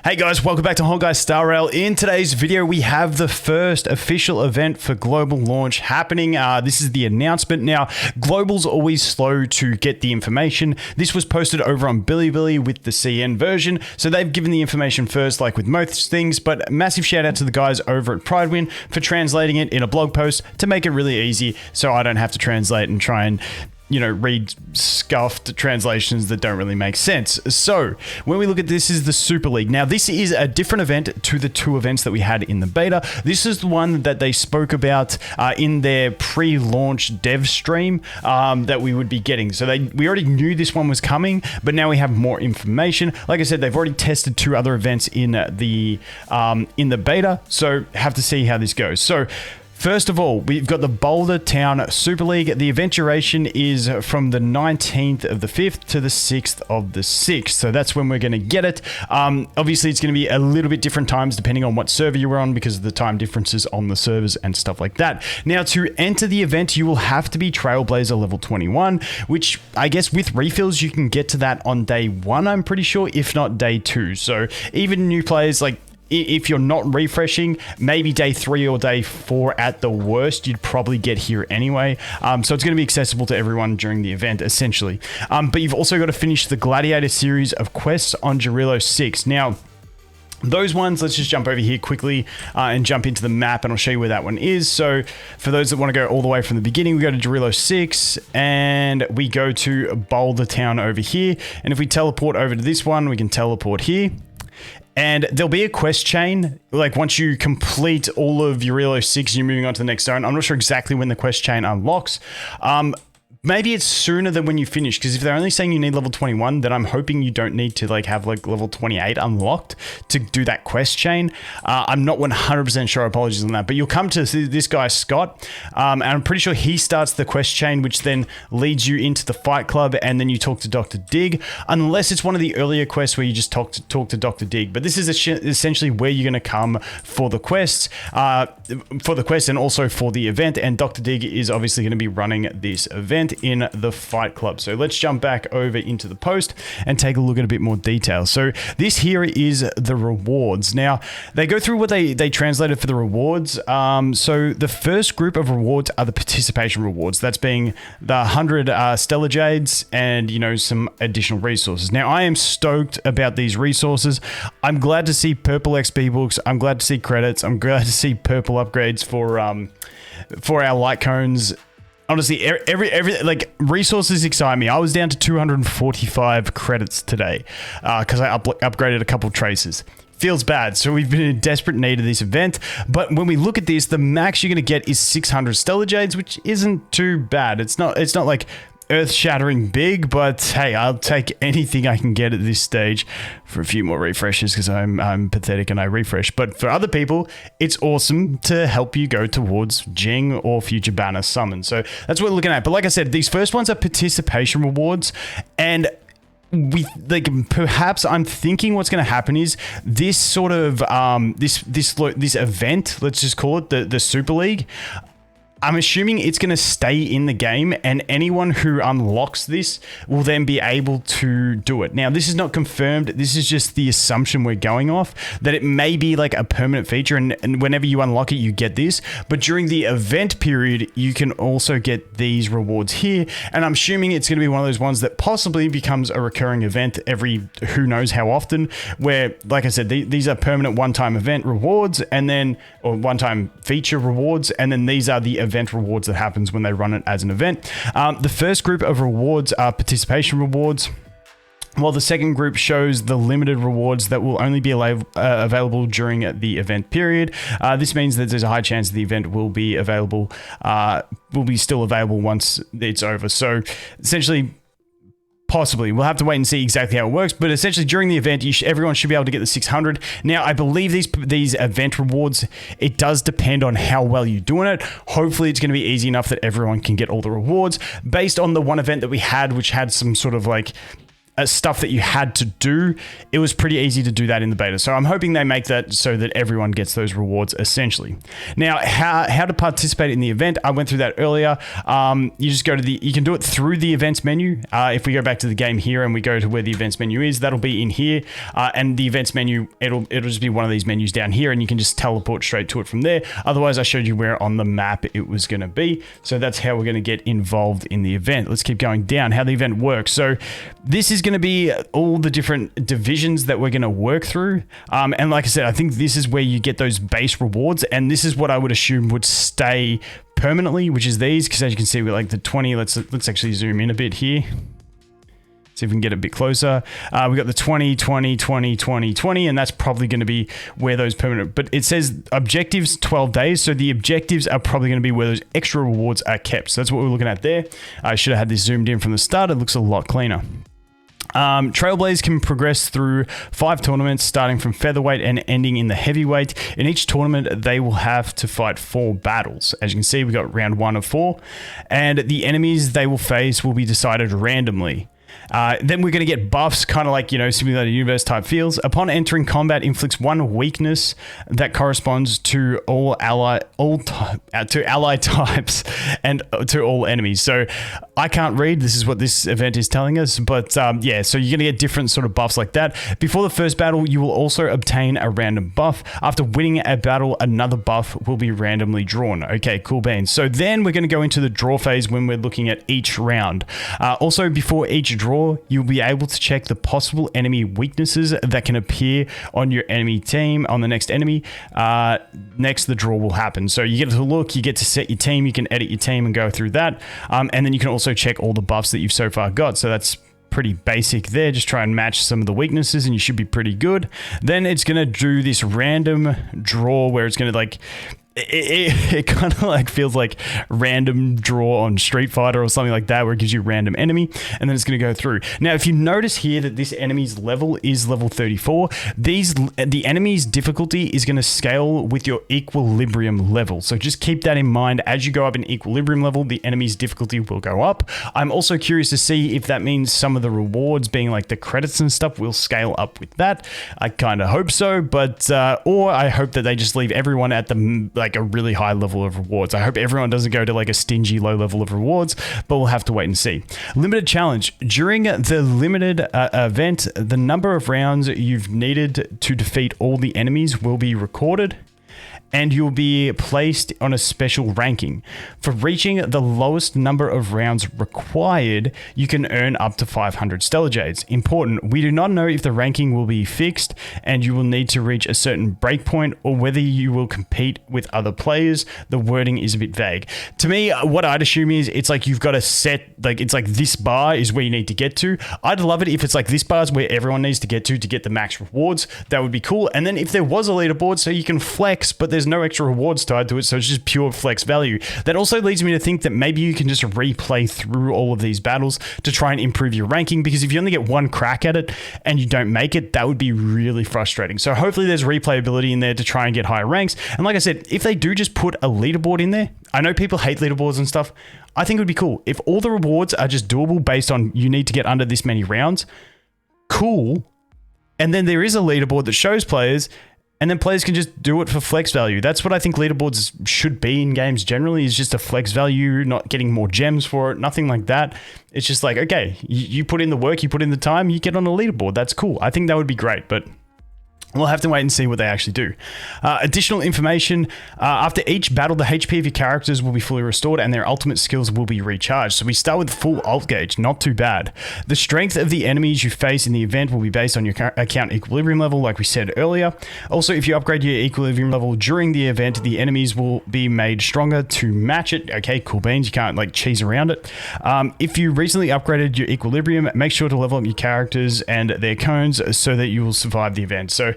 Hey guys, welcome back to Honkai Star Rail. In today's video, we have the first official event for global launch happening. This is the announcement. Now, global's always slow to get the information. This was posted over on Bilibili with the CN version, so they've given the information first, like with most things, but massive shout out to the guys over at Pridewin for translating it in a blog post to make it really easy so I don't have to translate and try and read scuffed translations that don't really make sense. So when we look at this is the Super League. Now this is a different event to the two events that we had in the beta. This is the one that they spoke about in their pre-launch dev stream that we would be getting. So we already knew this one was coming, but now we have more information. Like I said, they've already tested two other events in the beta, so have to see how this goes. So first of all, we've got the Boulder Town Super League. The event duration is from the 19th of the 5th to the 6th of the 6th. So that's when we're going to get it. Obviously, it's going to be a little bit different times depending on what server you're on because of the time differences on the servers and stuff like that. Now, to enter the event, you will have to be Trailblazer level 21, which I guess with refills, you can get to that on day 1, I'm pretty sure, if not day 2. So even new players, like, if you're not refreshing, maybe day 3 or day 4 at the worst, you'd probably get here anyway. So it's going to be accessible to everyone during the event, essentially. But you've also got to finish the Gladiator series of quests on Jarilo 6. Now, those ones, let's just jump over here quickly and jump into the map, and I'll show you where that one is. So for those that want to go all the way from the beginning, we go to Jarilo 6 and we go to Boulder Town over here. And if we teleport over to this one, we can teleport here. And there'll be a quest chain, like once you complete all of Jarilo 6, you're moving on to the next zone. I'm not sure exactly when the quest chain unlocks. Maybe it's sooner than when you finish, because if they're only saying you need level 21, then I'm hoping you don't need to have level 28 unlocked to do that quest chain. I'm not 100% sure, apologies on that, but you'll come to this guy, Scott, and I'm pretty sure he starts the quest chain, which then leads you into the fight club, and then you talk to Dr. Dig, unless it's one of the earlier quests where you just talk to Dr. Dig. But this is essentially where you're going to come for the quests, and also for the event, and Dr. Dig is obviously going to be running this event in the fight club. So let's jump back over into the post and take a look at a bit more detail. So this here is the rewards. Now they go through what they translated for the rewards. So the first group of rewards are the participation rewards. That's being the 100 Stellar Jades and some additional resources. Now I am stoked about these resources. I'm glad to see purple XP books. I'm glad to see credits. I'm glad to see purple upgrades for our light cones. Honestly, every resources excite me. I was down to 245 credits today because I upgraded a couple of traces. Feels bad, so we've been in desperate need of this event. But when we look at this, the max you're going to get is 600 Stellar Jades, which isn't too bad. It's not like earth-shattering big, but hey, I'll take anything I can get at this stage for a few more refreshes because I'm pathetic and I refresh. But for other people, it's awesome to help you go towards Jing or future banner summon. So that's what we're looking at. But like I said, these first ones are participation rewards, and perhaps I'm thinking what's going to happen is this sort of this event, let's just call it the Super League. I'm assuming it's going to stay in the game, and anyone who unlocks this will then be able to do it. Now, this is not confirmed. This is just the assumption we're going off, that it may be like a permanent feature, and whenever you unlock it, you get this. But during the event period, you can also get these rewards here, and I'm assuming it's going to be one of those ones that possibly becomes a recurring event every who knows how often, where, like I said, these are permanent one-time event rewards, or one-time feature rewards, and then these are the event rewards that happens when they run it as an event. The first group of rewards are participation rewards, while the second group shows the limited rewards that will only be available during the event period. This means that there's a high chance the event will be still available once it's over. So essentially, possibly. We'll have to wait and see exactly how it works, but essentially during the event, everyone should be able to get the 600. Now, I believe these event rewards, it does depend on how well you're doing it. Hopefully, it's going to be easy enough that everyone can get all the rewards based on the one event that we had, which had some sort of stuff that you had to do, it was pretty easy to do that in the beta. So I'm hoping they make that so that everyone gets those rewards essentially. Now, how to participate in the event, I went through that earlier. You just go to you can do it through the events menu. If we go back to the game here and we go to where the events menu is, that'll be in here. And the events menu, it'll just be one of these menus down here, and you can just teleport straight to it from there. Otherwise, I showed you where on the map it was going to be. So that's how we're going to get involved in the event. Let's keep going down, how the event works. So this is going to be all the different divisions that we're going to work through. And like I said, I think this is where you get those base rewards. And this is what I would assume would stay permanently, which is these, because as you can see, we're like the 20. Let's actually zoom in a bit here. See if we can get a bit closer. We got the 20, 20, 20, 20, 20, and that's probably going to be where those permanent, but it says objectives 12 days. So the objectives are probably going to be where those extra rewards are kept. So that's what we're looking at there. I should have had this zoomed in from the start. It looks a lot cleaner. Trailblazers can progress through 5 tournaments, starting from featherweight and ending in the heavyweight. In each tournament, they will have to fight 4 battles. As you can see, we got round 1 of 4, and the enemies they will face will be decided randomly. Then we're going to get buffs, kind of like, you know, simulated universe type feels. Upon entering combat, inflicts 1 weakness that corresponds to all ally types and to all enemies. So I can't read. This is what this event is telling us. But yeah, so you're going to get different sort of buffs like that. Before the first battle, you will also obtain a random buff. After winning a battle, another buff will be randomly drawn. Okay, cool beans. So then we're going to go into the draw phase when we're looking at each round. Also, before each draw, you'll be able to check the possible enemy weaknesses that can appear on your enemy team, on the next enemy. Next, the draw will happen. So you get to look, you get to set your team, you can edit your team and go through that. And then you can also check all the buffs that you've so far got. So that's pretty basic there. Just try and match some of the weaknesses and you should be pretty good. Then it's going to do this random draw where it's going to like, it kind of like feels like random draw on Street Fighter or something like that, where it gives you a random enemy and then it's going to go through. Now, if you notice here that this enemy's level is level 34, the enemy's difficulty is going to scale with your equilibrium level. So just keep that in mind. As you go up in equilibrium level, the enemy's difficulty will go up. I'm also curious to see if that means some of the rewards, being like the credits and stuff, will scale up with that. I kind of hope so, but or I hope that they just leave everyone at the like a really high level of rewards. I hope everyone doesn't go to like a stingy low level of rewards, but we'll have to wait and see. Limited challenge. During the limited event, the number of rounds you've needed to defeat all the enemies will be recorded, and you'll be placed on a special ranking. For reaching the lowest number of rounds required, you can earn up to 500 Stellar Jades. Important, we do not know if the ranking will be fixed and you will need to reach a certain breakpoint or whether you will compete with other players. The wording is a bit vague. To me, what I'd assume is it's like you've got a set, like it's like this bar is where you need to get to. I'd love it if it's like this bar is where everyone needs to get to get the max rewards. That would be cool. And then if there was a leaderboard so you can flex, but there's no extra rewards tied to it, so it's just pure flex value. That also leads me to think that maybe you can just replay through all of these battles to try and improve your ranking, because if you only get one crack at it and you don't make it, that would be really frustrating. So hopefully there's replayability in there to try and get higher ranks. And like I said, if they do just put a leaderboard in there, I know people hate leaderboards and stuff, I think it would be cool. If all the rewards are just doable based on you need to get under this many rounds, cool. And then there is a leaderboard that shows players, and then players can just do it for flex value. That's what I think leaderboards should be in games generally, is just a flex value, not getting more gems for it, nothing like that. It's just like, okay, you put in the work, you put in the time, you get on a leaderboard. That's cool. I think that would be great, but we'll have to wait and see what they actually do. Additional information. After each battle, the HP of your characters will be fully restored and their ultimate skills will be recharged. So we start with full ult gauge. Not too bad. The strength of the enemies you face in the event will be based on your account equilibrium level, like we said earlier. Also, if you upgrade your equilibrium level during the event, the enemies will be made stronger to match it. Okay, cool beans. You can't like cheese around it. If you recently upgraded your equilibrium, make sure to level up your characters and their cones so that you will survive the event. So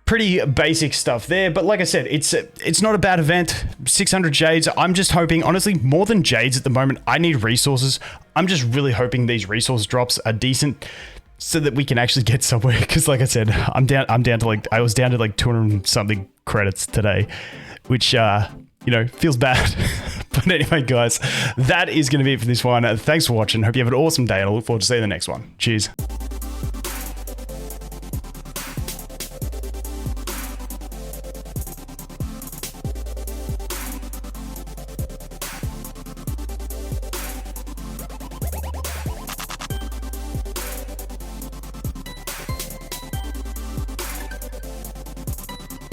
pretty basic stuff there, but like I said, it's not a bad event. 600 Jades. I'm just hoping, honestly, more than Jades at the moment, I need resources. I'm just really hoping these resource drops are decent so that we can actually get somewhere. Because like I said, I'm down to like, I was down to like 200 something credits today, which, you know, feels bad. But anyway, guys, that is going to be it for this one. Thanks for watching. Hope you have an awesome day, and I look forward to seeing you in the next one. Cheers.